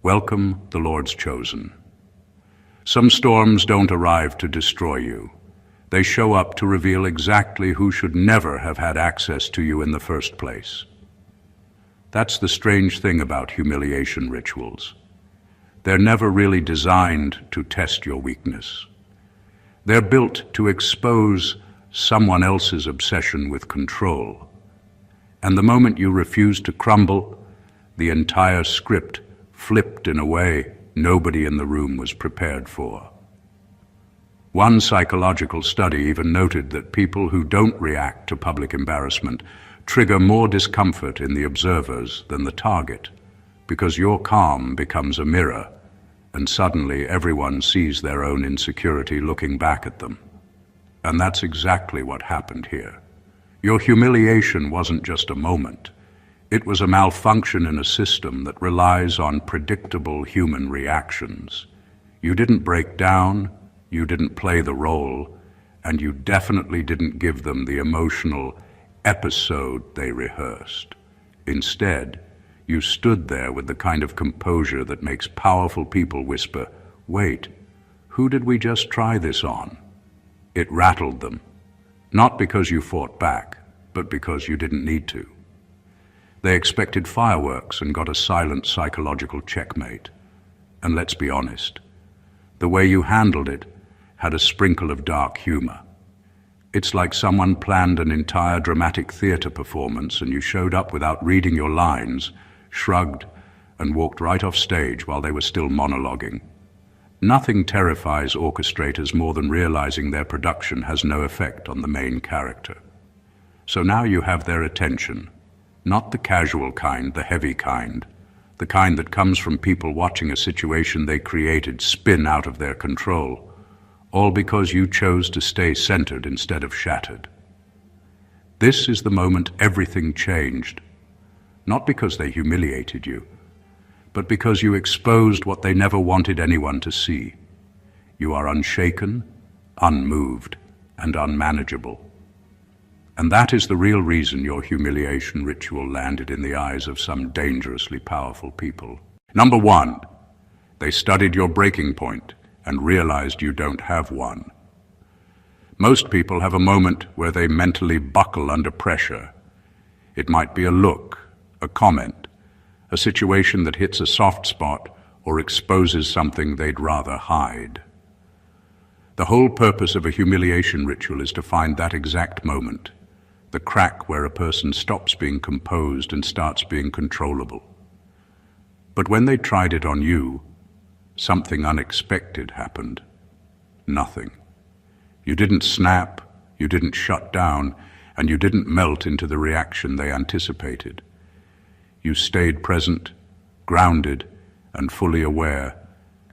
Welcome, the Lord's chosen. Some storms don't arrive to destroy you. They show up to reveal exactly who should never have had access to you in the first place. That's the strange thing about humiliation rituals. They're never really designed to test your weakness. They're built to expose someone else's obsession with control. And the moment you refuse to crumble, the entire script flipped in a way nobody in the room was prepared for. One psychological study even noted that people who don't react to public embarrassment trigger more discomfort in the observers than the target, because your calm becomes a mirror, and suddenly everyone sees their own insecurity looking back at them. And that's exactly what happened here. Your humiliation wasn't just a moment. It was a malfunction in a system that relies on predictable human reactions. You didn't break down, you didn't play the role, and you definitely didn't give them the emotional episode they rehearsed. Instead, you stood there with the kind of composure that makes powerful people whisper, "Wait, who did we just try this on?" It rattled them, not because you fought back, but because you didn't need to. They expected fireworks and got a silent psychological checkmate. And let's be honest, the way you handled it had a sprinkle of dark humor. It's like someone planned an entire dramatic theater performance and you showed up without reading your lines, shrugged, and walked right off stage while they were still monologuing. Nothing terrifies orchestrators more than realizing their production has no effect on the main character. So now you have their attention. Not the casual kind, the heavy kind, the kind that comes from people watching a situation they created spin out of their control, all because you chose to stay centered instead of shattered. This is the moment everything changed, not because they humiliated you, but because you exposed what they never wanted anyone to see. You are unshaken, unmoved, and unmanageable. And that is the real reason your humiliation ritual landed in the eyes of some dangerously powerful people. Number one, they studied your breaking point and realized you don't have one. Most people have a moment where they mentally buckle under pressure. It might be a look, a comment, a situation that hits a soft spot or exposes something they'd rather hide. The whole purpose of a humiliation ritual is to find that exact moment, the crack where a person stops being composed and starts being controllable. But when they tried it on you, something unexpected happened. Nothing. You didn't snap, you didn't shut down, and you didn't melt into the reaction they anticipated. You stayed present, grounded, and fully aware,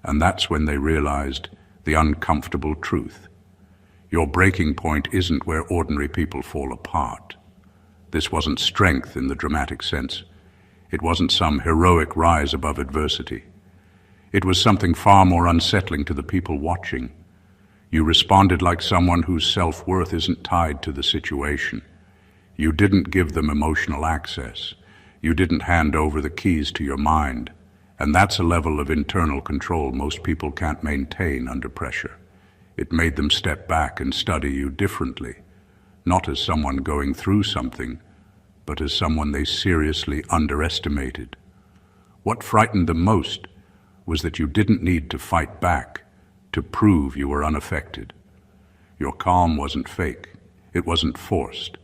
and that's when they realized the uncomfortable truth. Your breaking point isn't where ordinary people fall apart. This wasn't strength in the dramatic sense. It wasn't some heroic rise above adversity. It was something far more unsettling to the people watching. You responded like someone whose self-worth isn't tied to the situation. You didn't give them emotional access. You didn't hand over the keys to your mind. And that's a level of internal control most people can't maintain under pressure. It made them step back and study you differently, not as someone going through something, but as someone they seriously underestimated. What frightened them most was that you didn't need to fight back to prove you were unaffected. Your calm wasn't fake. It wasn't forced.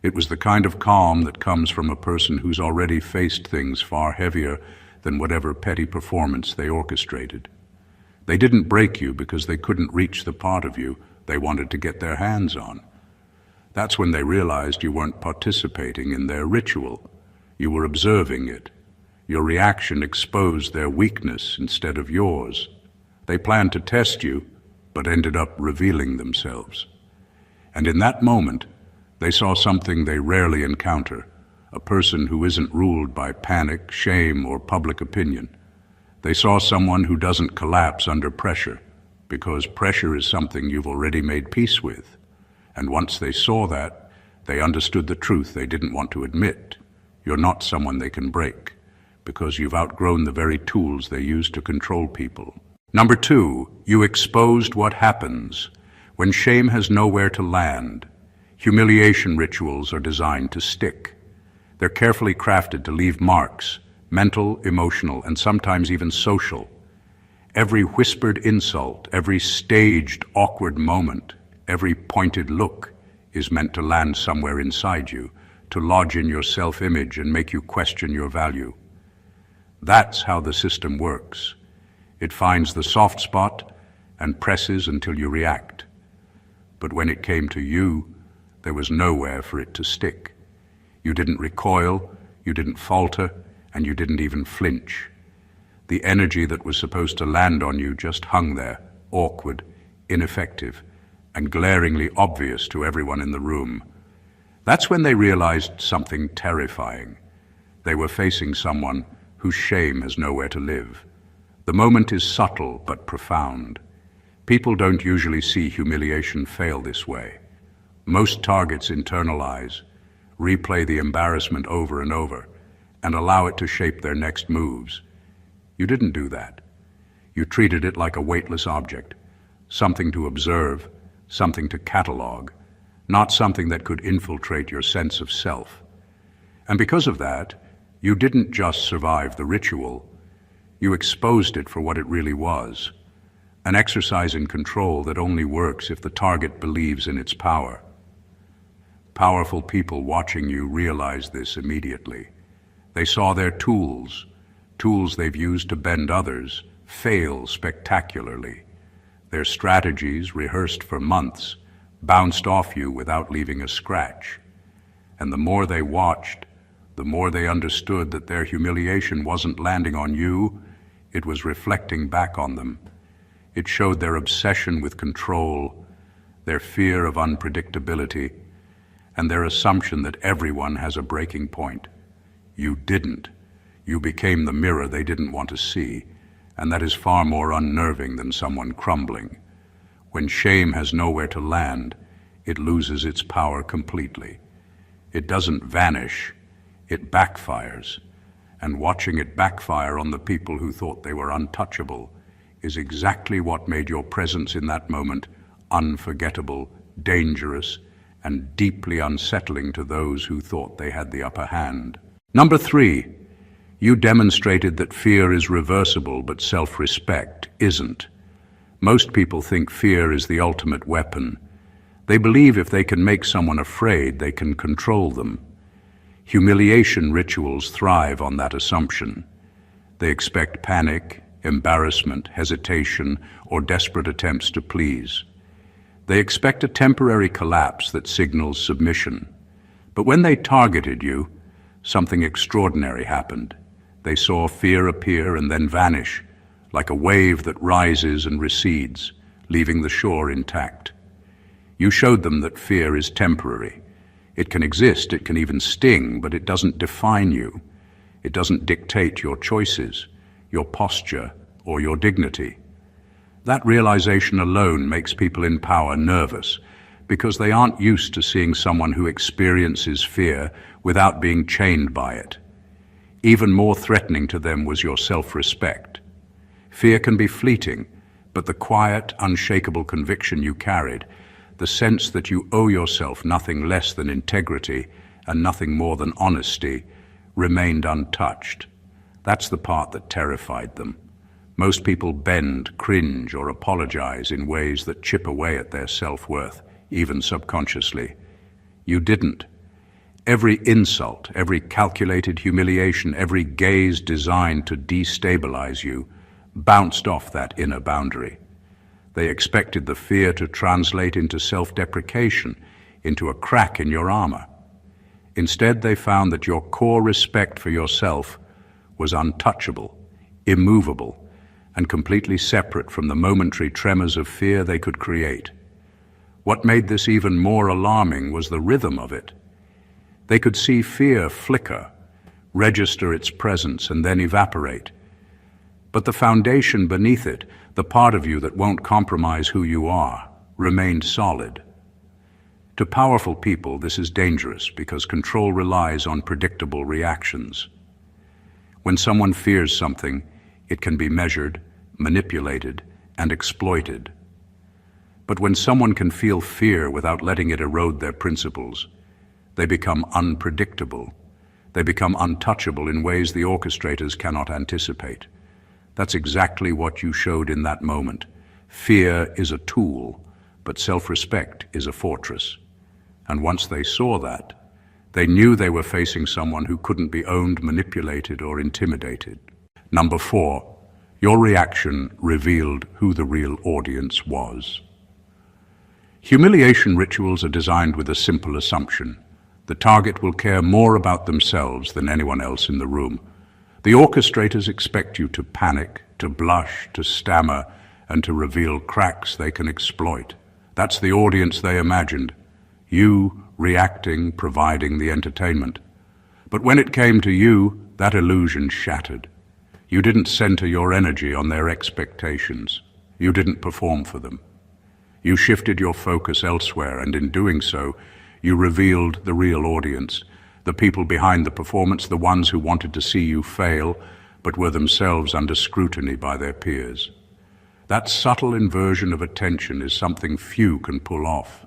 It was the kind of calm that comes from a person who's already faced things far heavier than whatever petty performance they orchestrated. They didn't break you because they couldn't reach the part of you they wanted to get their hands on. That's when they realized you weren't participating in their ritual. You were observing it. Your reaction exposed their weakness instead of yours. They planned to test you, but ended up revealing themselves. And in that moment, they saw something they rarely encounter, a person who isn't ruled by panic, shame, or public opinion. They saw someone who doesn't collapse under pressure, because pressure is something you've already made peace with. And once they saw that, they understood the truth they didn't want to admit. You're not someone they can break, because you've outgrown the very tools they use to control people. Number 2, you exposed what happens when shame has nowhere to land. Humiliation rituals are designed to stick. They're carefully crafted to leave marks, mental, emotional, and sometimes even social. Every whispered insult, every staged, awkward moment, every pointed look is meant to land somewhere inside you, to lodge in your self-image and make you question your value. That's how the system works. It finds the soft spot and presses until you react. But when it came to you, there was nowhere for it to stick. You didn't recoil, you didn't falter, and you didn't even flinch. The energy that was supposed to land on you just hung there, awkward, ineffective, and glaringly obvious to everyone in the room. That's when they realized something terrifying. They were facing someone whose shame has nowhere to live. The moment is subtle but profound. People don't usually see humiliation fail this way. Most targets internalize, replay the embarrassment over and over, and allow it to shape their next moves. You didn't do that. You treated it like a weightless object, something to observe, something to catalog, not something that could infiltrate your sense of self. And because of that, you didn't just survive the ritual, you exposed it for what it really was, an exercise in control that only works if the target believes in its power. Powerful people watching you realized this immediately. They saw their tools they've used to bend others, fail spectacularly. Their strategies, rehearsed for months, bounced off you without leaving a scratch. And the more they watched, the more they understood that their humiliation wasn't landing on you, it was reflecting back on them. It showed their obsession with control, their fear of unpredictability, and their assumption that everyone has a breaking point. You didn't. You became the mirror they didn't want to see, and that is far more unnerving than someone crumbling. When shame has nowhere to land, it loses its power completely. It doesn't vanish, it backfires. And watching it backfire on the people who thought they were untouchable is exactly what made your presence in that moment unforgettable, dangerous, and deeply unsettling to those who thought they had the upper hand. Number 3, you demonstrated that fear is reversible, but self-respect isn't. Most people think fear is the ultimate weapon. They believe if they can make someone afraid, they can control them. Humiliation rituals thrive on that assumption. They expect panic, embarrassment, hesitation, or desperate attempts to please. They expect a temporary collapse that signals submission. But when they targeted you, something extraordinary happened. They saw fear appear and then vanish, like a wave that rises and recedes, leaving the shore intact. You showed them that fear is temporary. It can exist, it can even sting, but it doesn't define you. It doesn't dictate your choices, your posture, or your dignity. That realization alone makes people in power nervous, because they aren't used to seeing someone who experiences fear without being chained by it. Even more threatening to them was your self-respect. Fear can be fleeting, but the quiet, unshakable conviction you carried, the sense that you owe yourself nothing less than integrity and nothing more than honesty, remained untouched. That's the part that terrified them. Most people bend, cringe, or apologize in ways that chip away at their self-worth, even subconsciously. You didn't. Every insult, every calculated humiliation, every gaze designed to destabilize you bounced off that inner boundary. They expected the fear to translate into self-deprecation, into a crack in your armor. Instead, they found that your core respect for yourself was untouchable, immovable, and completely separate from the momentary tremors of fear they could create. What made this even more alarming was the rhythm of it. They could see fear flicker, register its presence, and then evaporate. But the foundation beneath it, the part of you that won't compromise who you are, remained solid. To powerful people, this is dangerous because control relies on predictable reactions. When someone fears something, it can be measured, manipulated, and exploited. But when someone can feel fear without letting it erode their principles, they become unpredictable. They become untouchable in ways the orchestrators cannot anticipate. That's exactly what you showed in that moment. Fear is a tool, but self-respect is a fortress. And once they saw that, they knew they were facing someone who couldn't be owned, manipulated, or intimidated. Number 4, your reaction revealed who the real audience was. Humiliation rituals are designed with a simple assumption. The target will care more about themselves than anyone else in the room. The orchestrators expect you to panic, to blush, to stammer, and to reveal cracks they can exploit. That's the audience they imagined. You reacting, providing the entertainment. But when it came to you, that illusion shattered. You didn't center your energy on their expectations. You didn't perform for them. You shifted your focus elsewhere, and in doing so, you revealed the real audience, the people behind the performance, the ones who wanted to see you fail, but were themselves under scrutiny by their peers. That subtle inversion of attention is something few can pull off,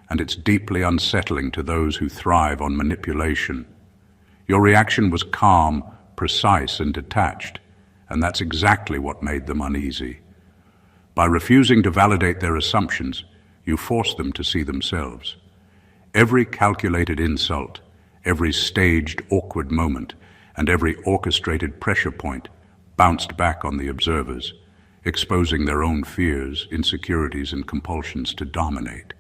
and it's deeply unsettling to those who thrive on manipulation. Your reaction was calm, precise, and detached, and that's exactly what made them uneasy. By refusing to validate their assumptions, you forced them to see themselves. Every calculated insult, every staged awkward moment, and every orchestrated pressure point bounced back on the observers, exposing their own fears, insecurities, and compulsions to dominate.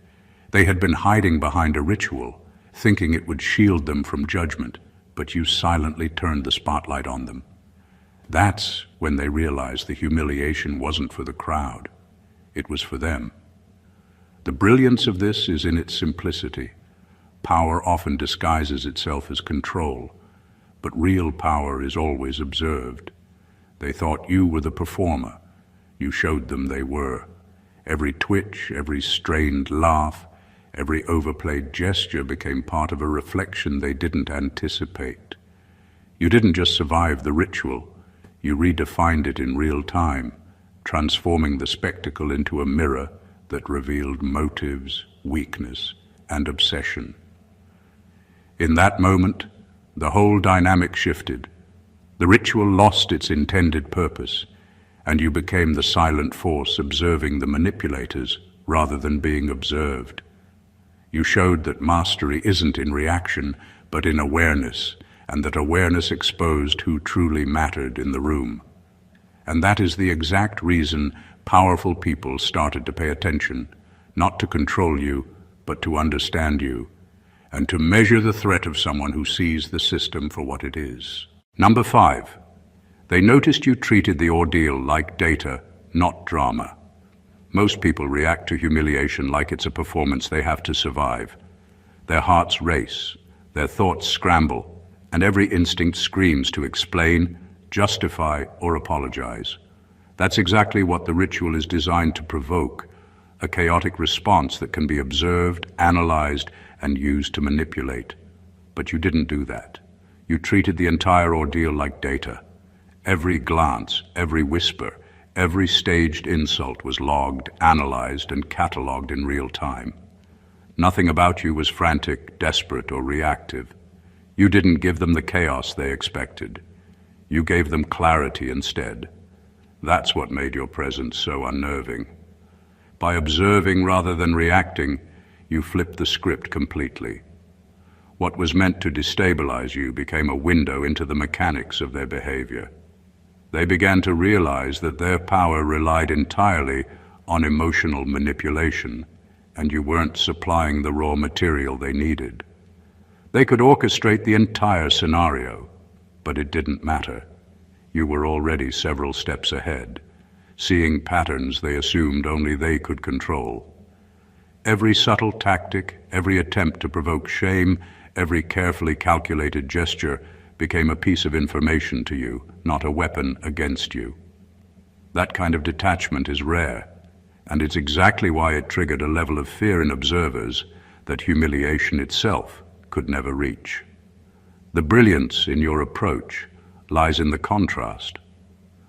They had been hiding behind a ritual, thinking it would shield them from judgment, but you silently turned the spotlight on them. That's when they realized the humiliation wasn't for the crowd. It was for them. The brilliance of this is in its simplicity. Power often disguises itself as control, but real power is always observed. They thought you were the performer. You showed them they were. Every twitch, every strained laugh, every overplayed gesture became part of a reflection they didn't anticipate. You didn't just survive the ritual, you redefined it in real time, transforming the spectacle into a mirror that revealed motives, weakness, and obsession. In that moment, the whole dynamic shifted. The ritual lost its intended purpose, and you became the silent force observing the manipulators rather than being observed. You showed that mastery isn't in reaction, but in awareness, and that awareness exposed who truly mattered in the room. And that is the exact reason powerful people started to pay attention, not to control you, but to understand you, and to measure the threat of someone who sees the system for what it is. Number 5, they noticed you treated the ordeal like data, not drama. Most people react to humiliation like it's a performance they have to survive. Their hearts race, their thoughts scramble, and every instinct screams to explain, justify, or apologize. That's exactly what the ritual is designed to provoke, a chaotic response that can be observed, analyzed, and used to manipulate. But you didn't do that. You treated the entire ordeal like data. Every glance, every whisper, every staged insult was logged, analyzed, and cataloged in real time. Nothing about you was frantic, desperate, or reactive. You didn't give them the chaos they expected. You gave them clarity instead. That's what made your presence so unnerving. By observing rather than reacting, you flipped the script completely. What was meant to destabilize you became a window into the mechanics of their behavior. They began to realize that their power relied entirely on emotional manipulation, and you weren't supplying the raw material they needed. They could orchestrate the entire scenario, but it didn't matter. You were already several steps ahead, seeing patterns they assumed only they could control. Every subtle tactic, every attempt to provoke shame, every carefully calculated gesture became a piece of information to you, not a weapon against you. That kind of detachment is rare, and it's exactly why it triggered a level of fear in observers that humiliation itself could never reach. The brilliance in your approach lies in the contrast.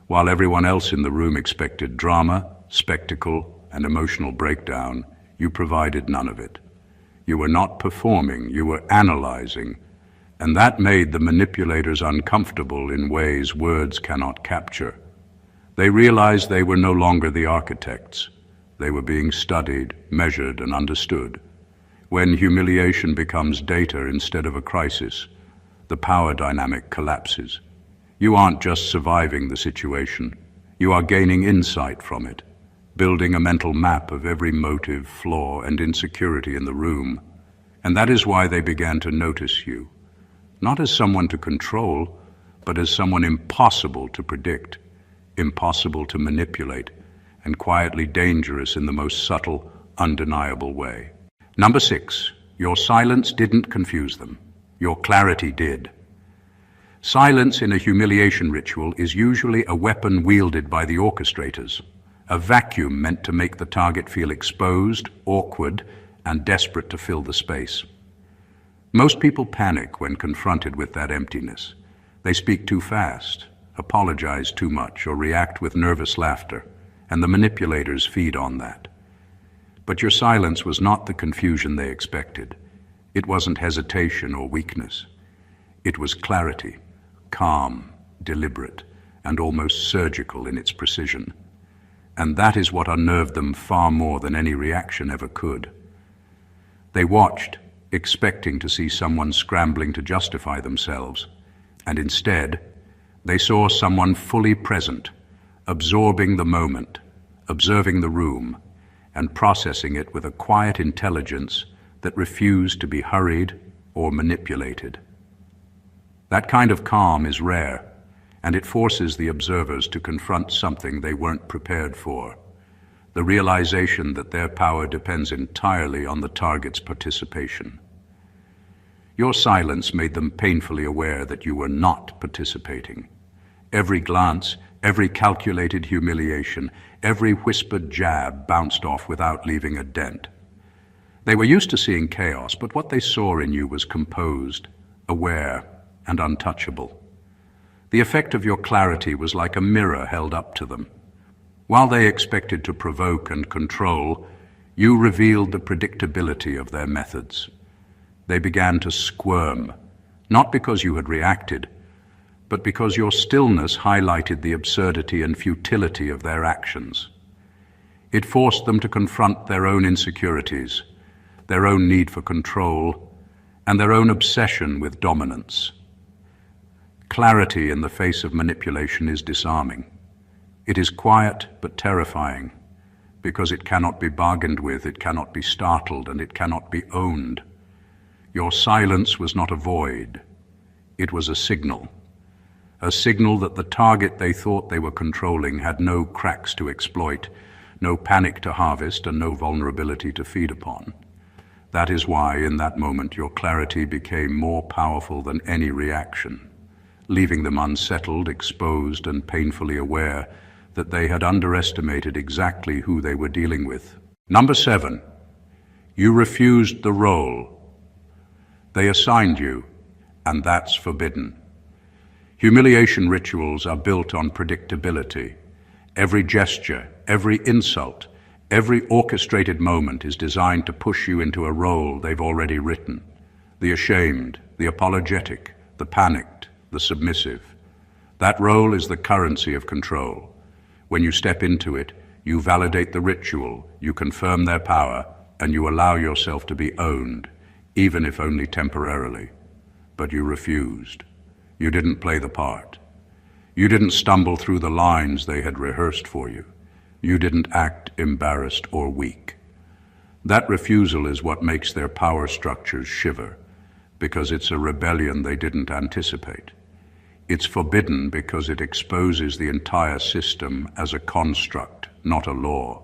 While everyone else in the room expected drama, spectacle, and emotional breakdown, you provided none of it. You were not performing, you were analyzing, and that made the manipulators uncomfortable in ways words cannot capture. They realized they were no longer the architects. They were being studied, measured, and understood. When humiliation becomes data instead of a crisis, the power dynamic collapses. You aren't just surviving the situation, you are gaining insight from it, building a mental map of every motive, flaw, and insecurity in the room. And that is why they began to notice you, not as someone to control, but as someone impossible to predict, impossible to manipulate, and quietly dangerous in the most subtle, undeniable way. Number 6, your silence didn't confuse them. Your clarity did. Silence in a humiliation ritual is usually a weapon wielded by the orchestrators, a vacuum meant to make the target feel exposed, awkward, and desperate to fill the space. Most people panic when confronted with that emptiness. They speak too fast, apologize too much, or react with nervous laughter, and the manipulators feed on that. But your silence was not the confusion they expected. It wasn't hesitation or weakness. It was clarity, calm, deliberate, and almost surgical in its precision. And that is what unnerved them far more than any reaction ever could. They watched, expecting to see someone scrambling to justify themselves, and instead, they saw someone fully present, absorbing the moment, observing the room, and processing it with a quiet intelligence that refused to be hurried or manipulated. That kind of calm is rare, and it forces the observers to confront something they weren't prepared for, the realization that their power depends entirely on the target's participation. Your silence made them painfully aware that you were not participating. Every glance, every calculated humiliation, every whispered jab bounced off without leaving a dent. They were used to seeing chaos, but what they saw in you was composed, aware, and untouchable. The effect of your clarity was like a mirror held up to them. While they expected to provoke and control, you revealed the predictability of their methods. They began to squirm, not because you had reacted, but because your stillness highlighted the absurdity and futility of their actions. It forced them to confront their own insecurities, their own need for control, and their own obsession with dominance. Clarity in the face of manipulation is disarming. It is quiet but terrifying, because it cannot be bargained with, it cannot be startled, and it cannot be owned. Your silence was not a void. It was a signal that the target they thought they were controlling had no cracks to exploit, no panic to harvest, and no vulnerability to feed upon. That is why, in that moment, your clarity became more powerful than any reaction, leaving them unsettled, exposed, and painfully aware that they had underestimated exactly who they were dealing with. Number 7, you refused the role. They assigned you, and that's forbidden. Humiliation rituals are built on predictability. Every gesture, every insult, every orchestrated moment is designed to push you into a role they've already written. The ashamed, the apologetic, the panicked, the submissive. That role is the currency of control. When you step into it, you validate the ritual, you confirm their power, and you allow yourself to be owned, even if only temporarily. But you refused. You didn't play the part. You didn't stumble through the lines they had rehearsed for you. You didn't act embarrassed or weak. That refusal is what makes their power structures shiver, because it's a rebellion they didn't anticipate. It's forbidden because it exposes the entire system as a construct, not a law.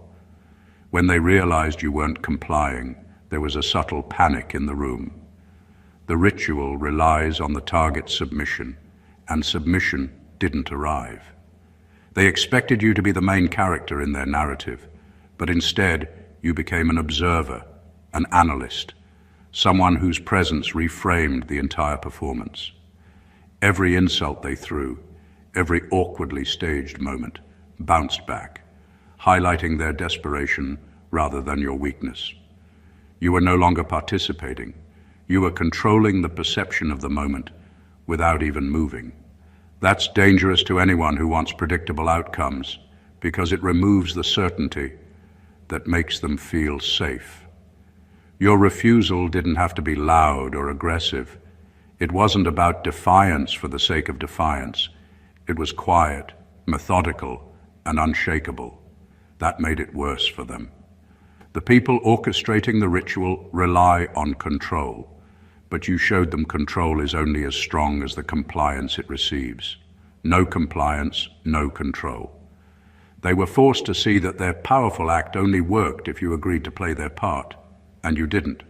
When they realized you weren't complying, there was a subtle panic in the room. The ritual relies on the target's submission, and submission didn't arrive. They expected you to be the main character in their narrative, but instead you became an observer, an analyst, someone whose presence reframed the entire performance. Every insult they threw, every awkwardly staged moment, bounced back, highlighting their desperation rather than your weakness. You were no longer participating. You were controlling the perception of the moment without even moving. That's dangerous to anyone who wants predictable outcomes because it removes the certainty that makes them feel safe. Your refusal didn't have to be loud or aggressive. It wasn't about defiance for the sake of defiance. It was quiet, methodical, and unshakable. That made it worse for them. The people orchestrating the ritual rely on control, but you showed them control is only as strong as the compliance it receives. No compliance, no control. They were forced to see that their powerful act only worked if you agreed to play their part, and you didn't.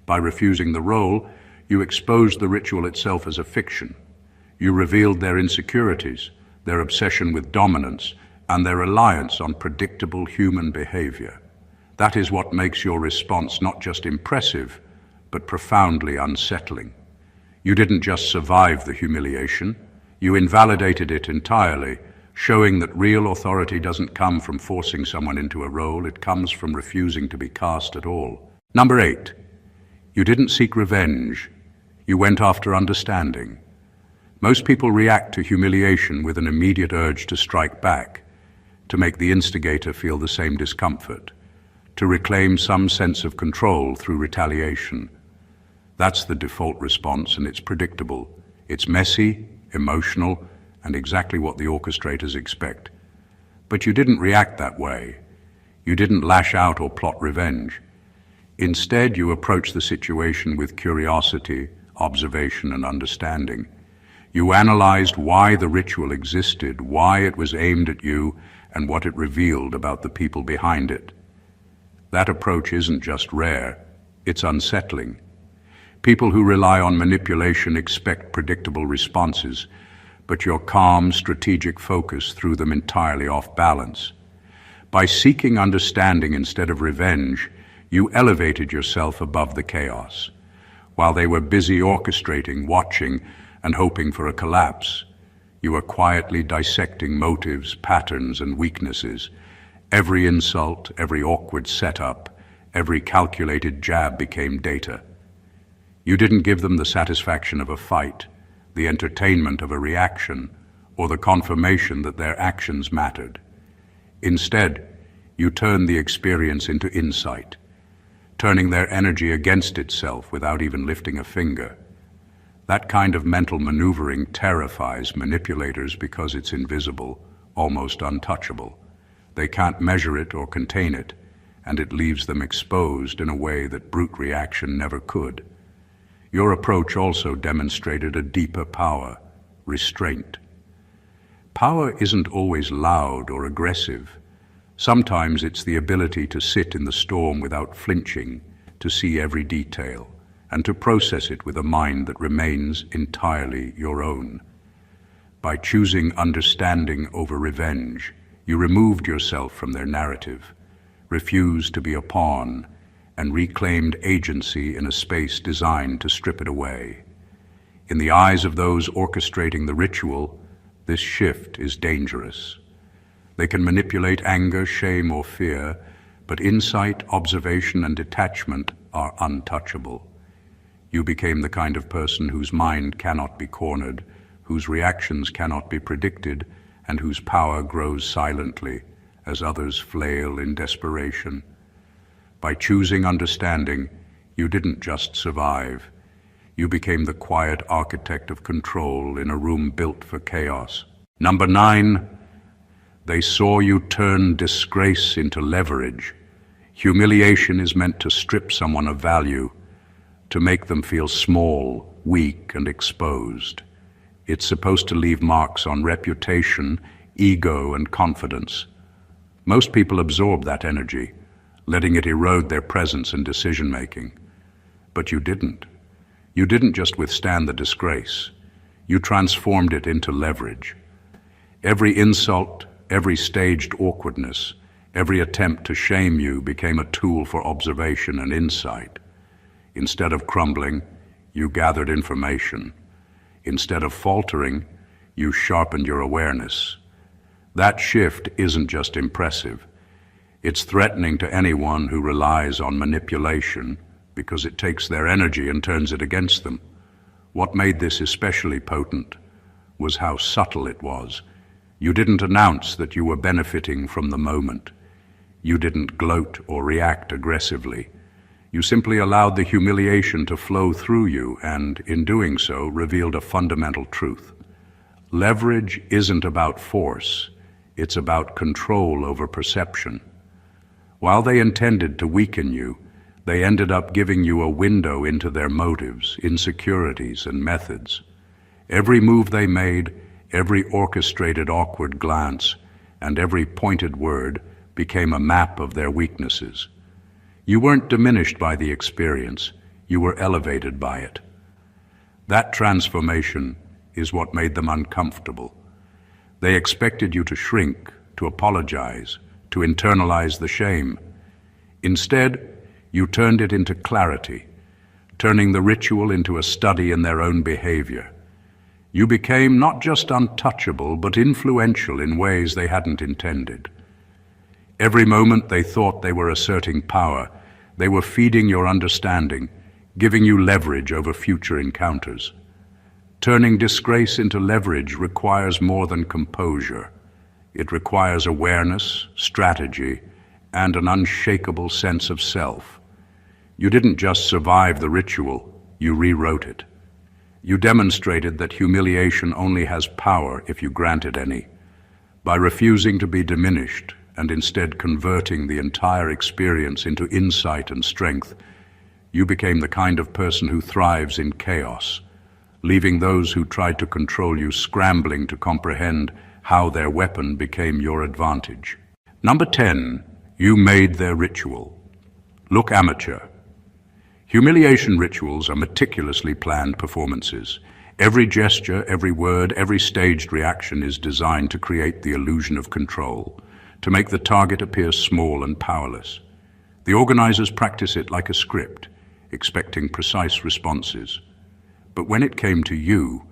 By refusing the role, you exposed the ritual itself as a fiction. You revealed their insecurities, their obsession with dominance, and their reliance on predictable human behavior. That is what makes your response not just impressive, but profoundly unsettling. You didn't just survive the humiliation, you invalidated it entirely, showing that real authority doesn't come from forcing someone into a role, it comes from refusing to be cast at all. Number 8, you didn't seek revenge, you went after understanding. Most people react to humiliation with an immediate urge to strike back, to make the instigator feel the same discomfort, to reclaim some sense of control through retaliation. That's the default response, and it's predictable. It's messy, emotional, and exactly what the orchestrators expect. But you didn't react that way. You didn't lash out or plot revenge. Instead, you approached the situation with curiosity, observation, and understanding. You analyzed why the ritual existed, why it was aimed at you, and what it revealed about the people behind it. That approach isn't just rare, it's unsettling. People who rely on manipulation expect predictable responses, but your calm, strategic focus threw them entirely off balance. By seeking understanding instead of revenge, you elevated yourself above the chaos. While they were busy orchestrating, watching, and hoping for a collapse, you were quietly dissecting motives, patterns, and weaknesses. Every insult, every awkward setup, every calculated jab became data. You didn't give them the satisfaction of a fight, the entertainment of a reaction, or the confirmation that their actions mattered. Instead, you turned the experience into insight, turning their energy against itself without even lifting a finger. That kind of mental maneuvering terrifies manipulators because it's invisible, almost untouchable. They can't measure it or contain it, and it leaves them exposed in a way that brute reaction never could. Your approach also demonstrated a deeper power, restraint. Power isn't always loud or aggressive. Sometimes it's the ability to sit in the storm without flinching, to see every detail, and to process it with a mind that remains entirely your own. By choosing understanding over revenge, you removed yourself from their narrative, refused to be a pawn, and reclaimed agency in a space designed to strip it away. In the eyes of those orchestrating the ritual, this shift is dangerous. They can manipulate anger, shame, or fear, but insight, observation, and detachment are untouchable. You became the kind of person whose mind cannot be cornered, whose reactions cannot be predicted, and whose power grows silently as others flail in desperation. By choosing understanding, you didn't just survive. You became the quiet architect of control in a room built for chaos. Number 9, they saw you turn disgrace into leverage. Humiliation is meant to strip someone of value, to make them feel small, weak, and exposed. It's supposed to leave marks on reputation, ego, and confidence. Most people absorb that energy, letting it erode their presence and decision-making. But you didn't. You didn't just withstand the disgrace. You transformed it into leverage. Every insult, every staged awkwardness, every attempt to shame you became a tool for observation and insight. Instead of crumbling, you gathered information. Instead of faltering, You sharpened your awareness. That shift isn't just impressive. It's threatening to anyone who relies on manipulation because it takes their energy and turns it against them. What made this especially potent was how subtle it was. You didn't announce that you were benefiting from the moment. You didn't gloat or react aggressively. You simply allowed the humiliation to flow through you and, in doing so, revealed a fundamental truth. Leverage isn't about force. It's about control over perception. While they intended to weaken you, they ended up giving you a window into their motives, insecurities, and methods. Every move they made, every orchestrated awkward glance, and every pointed word became a map of their weaknesses. You weren't diminished by the experience, you were elevated by it. That transformation is what made them uncomfortable. They expected you to shrink, to apologize, to internalize the shame. Instead, you turned it into clarity, turning the ritual into a study in their own behavior. You became not just untouchable, but influential in ways they hadn't intended. Every moment they thought they were asserting power, they were feeding your understanding, giving you leverage over future encounters. Turning disgrace into leverage requires more than composure. It requires awareness, strategy, and an unshakable sense of self. You didn't just survive the ritual, you rewrote it. You demonstrated that humiliation only has power if you grant it any. By refusing to be diminished and instead converting the entire experience into insight and strength, you became the kind of person who thrives in chaos, leaving those who tried to control you scrambling to comprehend how their weapon became your advantage. Number 10, you made their ritual look amateur. Humiliation rituals are meticulously planned performances. Every gesture, every word, every staged reaction is designed to create the illusion of control, to make the target appear small and powerless. The organizers practice it like a script, expecting precise responses. But when it came to you,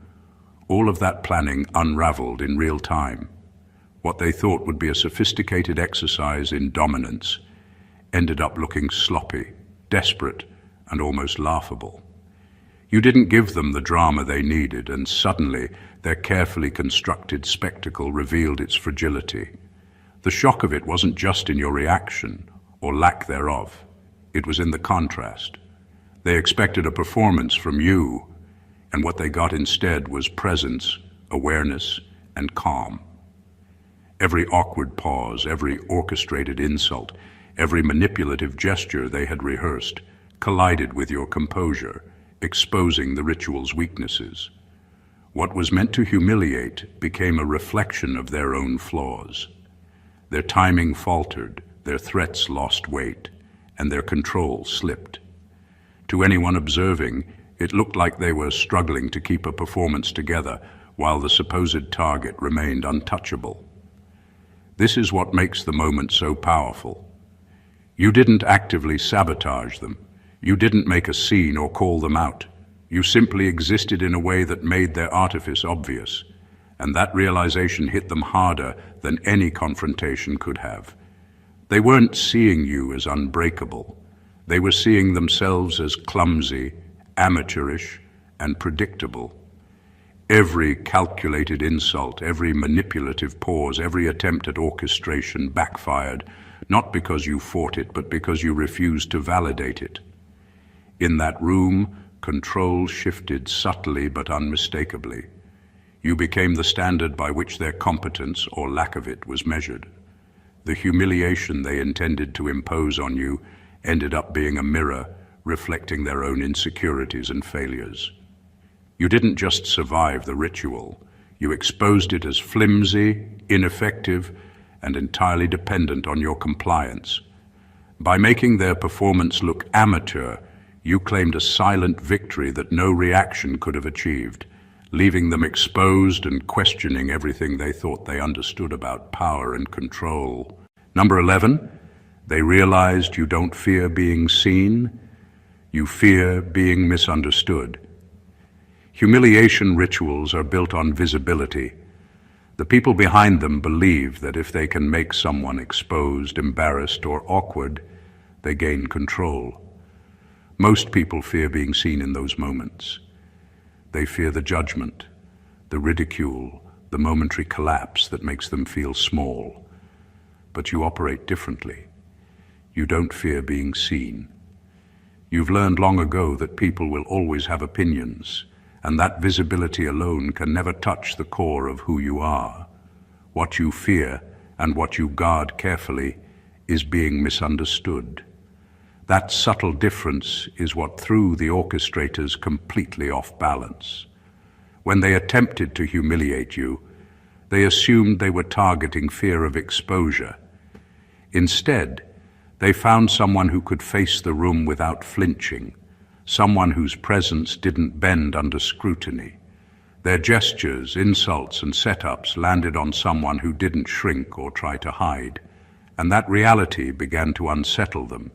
all of that planning unraveled in real time. What they thought would be a sophisticated exercise in dominance ended up looking sloppy, desperate, and almost laughable. You didn't give them the drama they needed, and suddenly their carefully constructed spectacle revealed its fragility. The shock of it wasn't just in your reaction, or lack thereof. It was in the contrast. They expected a performance from you, and what they got instead was presence, awareness, and calm. Every awkward pause, every orchestrated insult, every manipulative gesture they had rehearsed collided with your composure, exposing the ritual's weaknesses. What was meant to humiliate became a reflection of their own flaws. Their timing faltered, their threats lost weight, and their control slipped. To anyone observing, it looked like they were struggling to keep a performance together while the supposed target remained untouchable. This is what makes the moment so powerful. You didn't actively sabotage them. You didn't make a scene or call them out. You simply existed in a way that made their artifice obvious, and that realization hit them harder than any confrontation could have. They weren't seeing you as unbreakable. They were seeing themselves as clumsy, amateurish, and predictable. Every calculated insult, every manipulative pause, every attempt at orchestration backfired, not because you fought it, but because you refused to validate it. In that room, control shifted subtly but unmistakably. You became the standard by which their competence, or lack of it, was measured. The humiliation they intended to impose on you ended up being a mirror reflecting their own insecurities and failures. You didn't just survive the ritual, you exposed it as flimsy, ineffective, and entirely dependent on your compliance. By making their performance look amateur, you claimed a silent victory that no reaction could have achieved, leaving them exposed and questioning everything they thought they understood about power and control. Number 11, they realized you don't fear being seen, you fear being misunderstood. Humiliation rituals are built on visibility. The people behind them believe that if they can make someone exposed, embarrassed, or awkward, they gain control. Most people fear being seen in those moments. They fear the judgment, the ridicule, the momentary collapse that makes them feel small. But you operate differently. You don't fear being seen. You've learned long ago that people will always have opinions, and that visibility alone can never touch the core of who you are. What you fear and what you guard carefully is being misunderstood. That subtle difference is what threw the orchestrators completely off balance. When they attempted to humiliate you, they assumed they were targeting fear of exposure. Instead, they found someone who could face the room without flinching, someone whose presence didn't bend under scrutiny. Their gestures, insults, and setups landed on someone who didn't shrink or try to hide, and that reality began to unsettle them.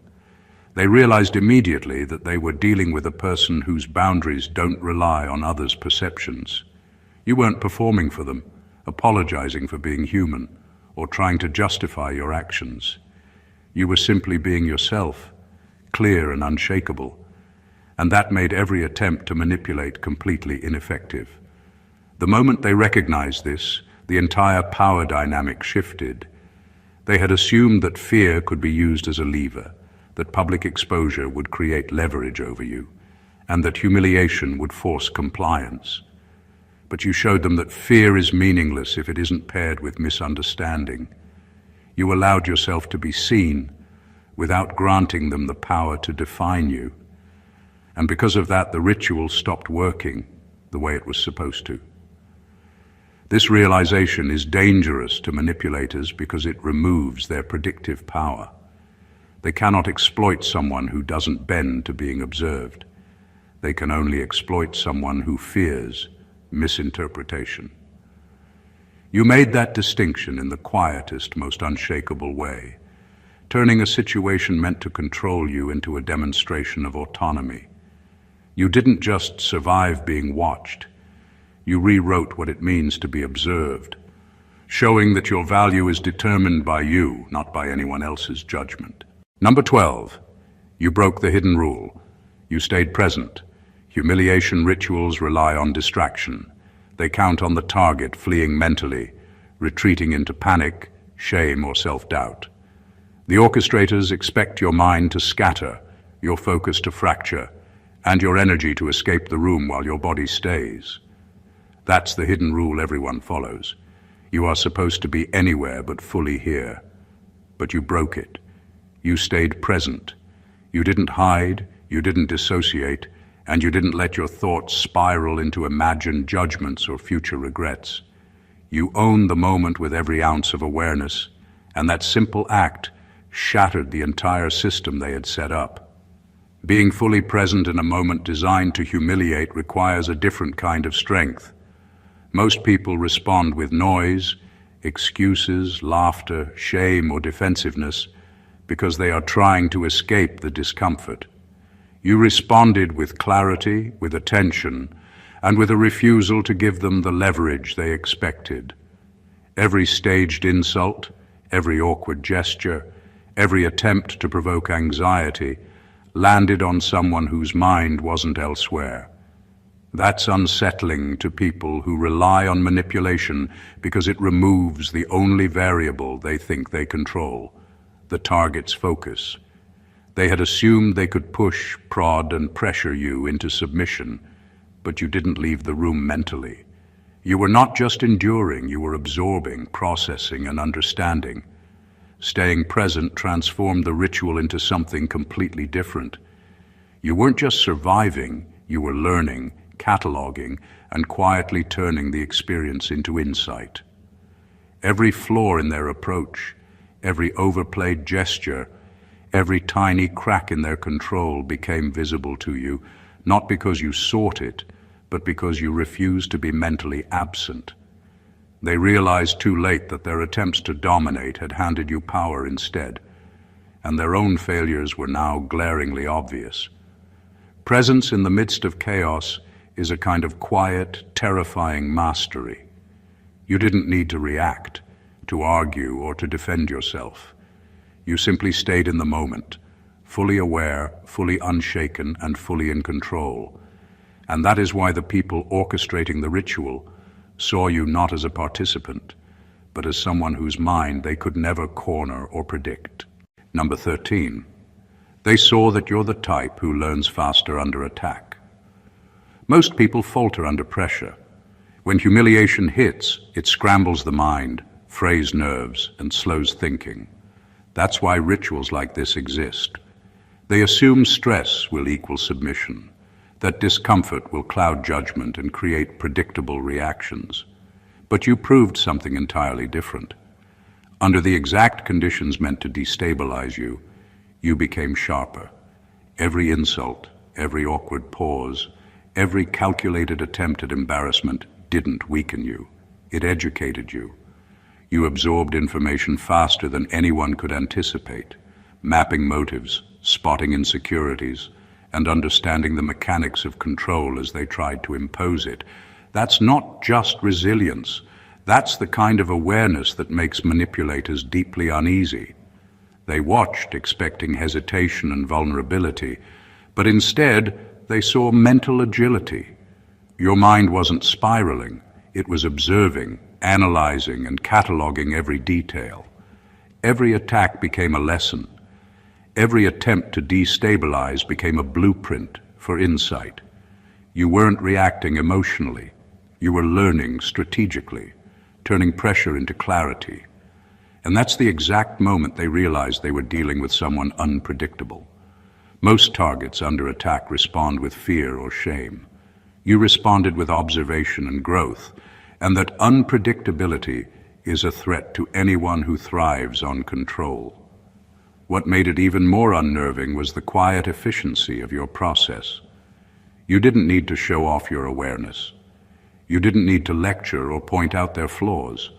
They realized immediately that they were dealing with a person whose boundaries don't rely on others' perceptions. You weren't performing for them, apologizing for being human, or trying to justify your actions. You were simply being yourself, clear and unshakable, and that made every attempt to manipulate completely ineffective. The moment they recognized this, the entire power dynamic shifted. They had assumed that fear could be used as a lever, that public exposure would create leverage over you, and that humiliation would force compliance. But you showed them that fear is meaningless if it isn't paired with misunderstanding. You allowed yourself to be seen without granting them the power to define you. And because of that, the ritual stopped working the way it was supposed to. This realization is dangerous to manipulators because it removes their predictive power. They cannot exploit someone who doesn't bend to being observed. They can only exploit someone who fears misinterpretation. You made that distinction in the quietest, most unshakable way, turning a situation meant to control you into a demonstration of autonomy. You didn't just survive being watched. You rewrote what it means to be observed, showing that your value is determined by you, not by anyone else's judgment. Number 12, you broke the hidden rule. You stayed present. Humiliation rituals rely on distraction. They count on the target fleeing mentally, retreating into panic, shame, or self-doubt. The orchestrators expect your mind to scatter, your focus to fracture, and your energy to escape the room while your body stays. That's the hidden rule everyone follows. You are supposed to be anywhere but fully here. But you broke it. You stayed present. You didn't hide, you didn't dissociate, and you didn't let your thoughts spiral into imagined judgments or future regrets. You owned the moment with every ounce of awareness, and that simple act shattered the entire system they had set up. Being fully present in a moment designed to humiliate requires a different kind of strength. Most people respond with noise, excuses, laughter, shame, or defensiveness because they are trying to escape the discomfort. You responded with clarity, with attention, and with a refusal to give them the leverage they expected. Every staged insult, every awkward gesture, every attempt to provoke anxiety landed on someone whose mind wasn't elsewhere. That's unsettling to people who rely on manipulation because it removes the only variable they think they control, the target's focus. They had assumed they could push, prod, and pressure you into submission, but you didn't leave the room mentally. You were not just enduring, you were absorbing, processing, and understanding. Staying present transformed the ritual into something completely different. You weren't just surviving, you were learning, cataloging, and quietly turning the experience into insight. Every flaw in their approach, every overplayed gesture, every tiny crack in their control became visible to you, not because you sought it, but because you refused to be mentally absent. They realized too late that their attempts to dominate had handed you power instead, and their own failures were now glaringly obvious. Presence in the midst of chaos is a kind of quiet, terrifying mastery. You didn't need to react, to argue, or to defend yourself. You simply stayed in the moment, fully aware, fully unshaken, and fully in control. And that is why the people orchestrating the ritual saw you not as a participant, but as someone whose mind they could never corner or predict. Number 13. They saw that you're the type who learns faster under attack. Most people falter under pressure. When humiliation hits, it scrambles the mind, frays nerves, and slows thinking. That's why rituals like this exist. They assume stress will equal submission, that discomfort will cloud judgment and create predictable reactions. But you proved something entirely different. Under the exact conditions meant to destabilize you, you became sharper. Every insult, every awkward pause, every calculated attempt at embarrassment didn't weaken you. It educated you. You absorbed information faster than anyone could anticipate, mapping motives, spotting insecurities, and understanding the mechanics of control as they tried to impose it. That's not just resilience. That's the kind of awareness that makes manipulators deeply uneasy. They watched, expecting hesitation and vulnerability, but instead they saw mental agility. Your mind wasn't spiraling. It was observing, analyzing, and cataloging every detail. Every attack became a lesson. Every attempt to destabilize became a blueprint for insight. You weren't reacting emotionally. You were learning strategically, turning pressure into clarity. And that's the exact moment they realized they were dealing with someone unpredictable. Most targets under attack respond with fear or shame. You responded with observation and growth, and that unpredictability is a threat to anyone who thrives on control. What made it even more unnerving was the quiet efficiency of your process. You didn't need to show off your awareness. You didn't need to lecture or point out their flaws.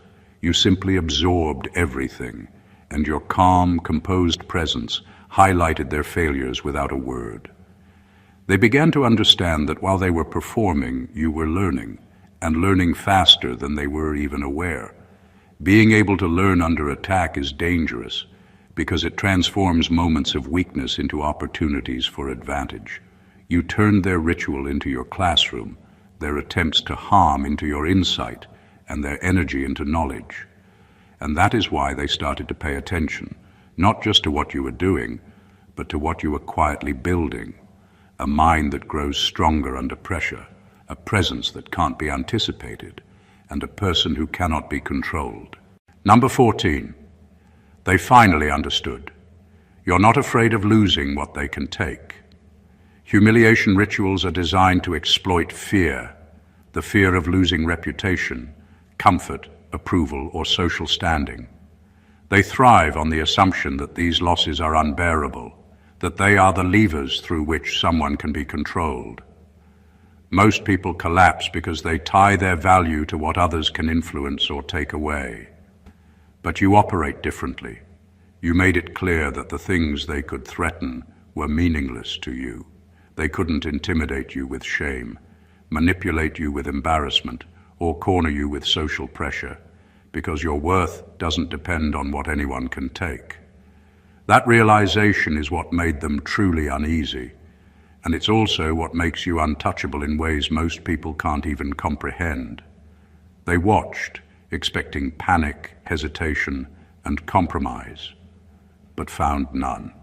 You simply absorbed everything, and your calm, composed presence highlighted their failures without a word. They began to understand that while they were performing, you were learning, and learning faster than they were even aware. Being able to learn under attack is dangerous, because it transforms moments of weakness into opportunities for advantage. You turned their ritual into your classroom, their attempts to harm into your insight, and their energy into knowledge. And that is why they started to pay attention, not just to what you were doing, but to what you were quietly building. A mind that grows stronger under pressure, a presence that can't be anticipated, and a person who cannot be controlled. Number 14. They finally understood. You're not afraid of losing what they can take. Humiliation rituals are designed to exploit fear, the fear of losing reputation, comfort, approval, or social standing. They thrive on the assumption that these losses are unbearable, that they are the levers through which someone can be controlled. Most people collapse because they tie their value to what others can influence or take away. But you operate differently. You made it clear that the things they could threaten were meaningless to you. They couldn't intimidate you with shame, manipulate you with embarrassment, or corner you with social pressure, because your worth doesn't depend on what anyone can take. That realization is what made them truly uneasy, and it's also what makes you untouchable in ways most people can't even comprehend. They watched, expecting panic, hesitation, and compromise, but found none.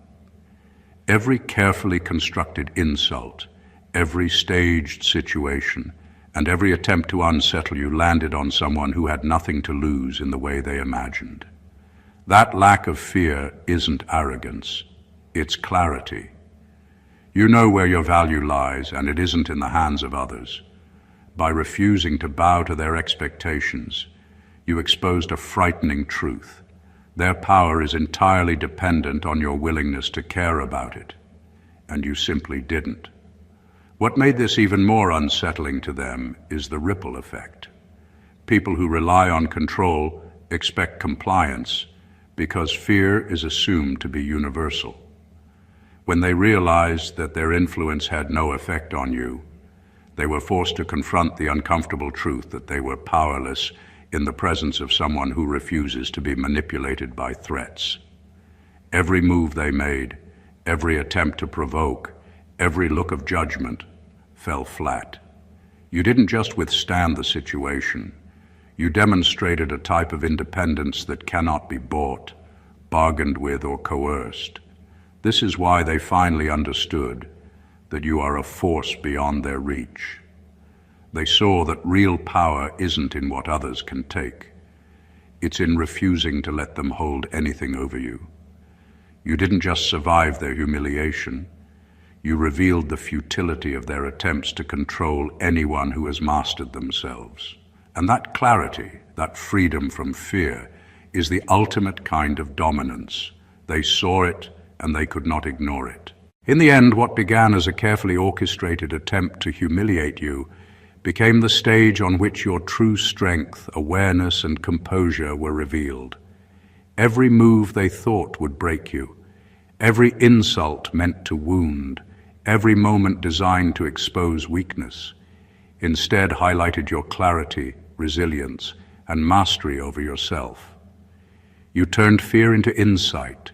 Every carefully constructed insult, every staged situation, and every attempt to unsettle you landed on someone who had nothing to lose in the way they imagined. That lack of fear isn't arrogance, it's clarity. You know where your value lies, and it isn't in the hands of others. By refusing to bow to their expectations, you exposed a frightening truth. Their power is entirely dependent on your willingness to care about it, and you simply didn't. What made this even more unsettling to them is the ripple effect. People who rely on control expect compliance because fear is assumed to be universal. When they realized that their influence had no effect on you, They were forced to confront the uncomfortable truth that they were powerless in the presence of someone who refuses to be manipulated by threats. Every move they made, every attempt to provoke, every look of judgment fell flat. You didn't just withstand the situation. You demonstrated a type of independence that cannot be bought, bargained with, or coerced. This is why they finally understood that you are a force beyond their reach. They saw that real power isn't in what others can take. It's in refusing to let them hold anything over you. You didn't just survive their humiliation. You revealed the futility of their attempts to control anyone who has mastered themselves. And that clarity, that freedom from fear, is the ultimate kind of dominance. They saw it, and they could not ignore it. In the end, what began as a carefully orchestrated attempt to humiliate you became the stage on which your true strength, awareness, and composure were revealed. Every move they thought would break you, every insult meant to wound, every moment designed to expose weakness, instead highlighted your clarity, resilience, and mastery over yourself. You turned fear into insight,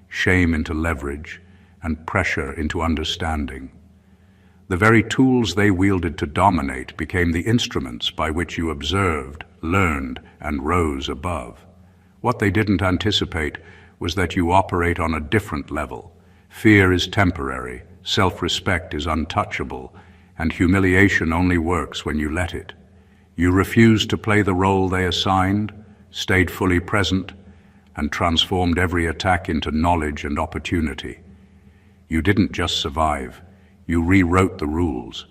shame into leverage, and pressure into understanding. The very tools they wielded to dominate became the instruments by which you observed, learned, and rose above. What they didn't anticipate was that you operate on a different level. Fear is temporary, self-respect is untouchable, and humiliation only works when you let it. You refused to play the role they assigned, stayed fully present, and transformed every attack into knowledge and opportunity. You didn't just survive, you rewrote the rules.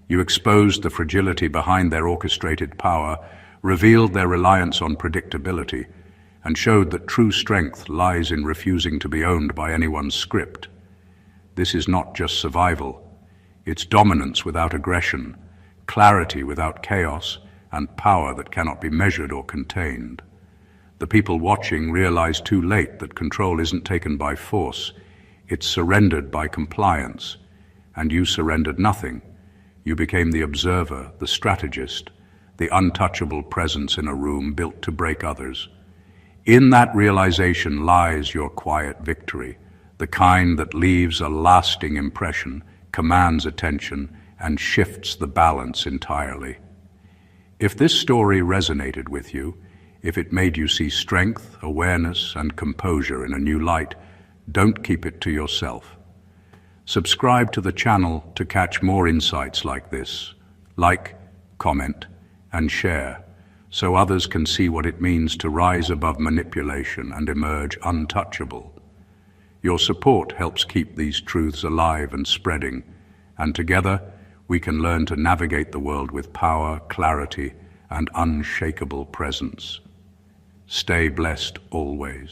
You exposed the fragility behind their orchestrated power, revealed their reliance on predictability, and showed that true strength lies in refusing to be owned by anyone's script. This is not just survival, it's dominance without aggression, clarity without chaos, and power that cannot be measured or contained. The people watching realize too late that control isn't taken by force, it's surrendered by compliance, and you surrendered nothing. You became the observer, the strategist, the untouchable presence in a room built to break others. In that realization lies your quiet victory, the kind that leaves a lasting impression, commands attention, and shifts the balance entirely. If this story resonated with you, if it made you see strength, awareness, and composure in a new light, don't keep it to yourself. Subscribe to the channel to catch more insights like this. Like, comment, and share, so others can see what it means to rise above manipulation and emerge untouchable. Your support helps keep these truths alive and spreading, and together we can learn to navigate the world with power, clarity, and unshakable presence. Stay blessed always.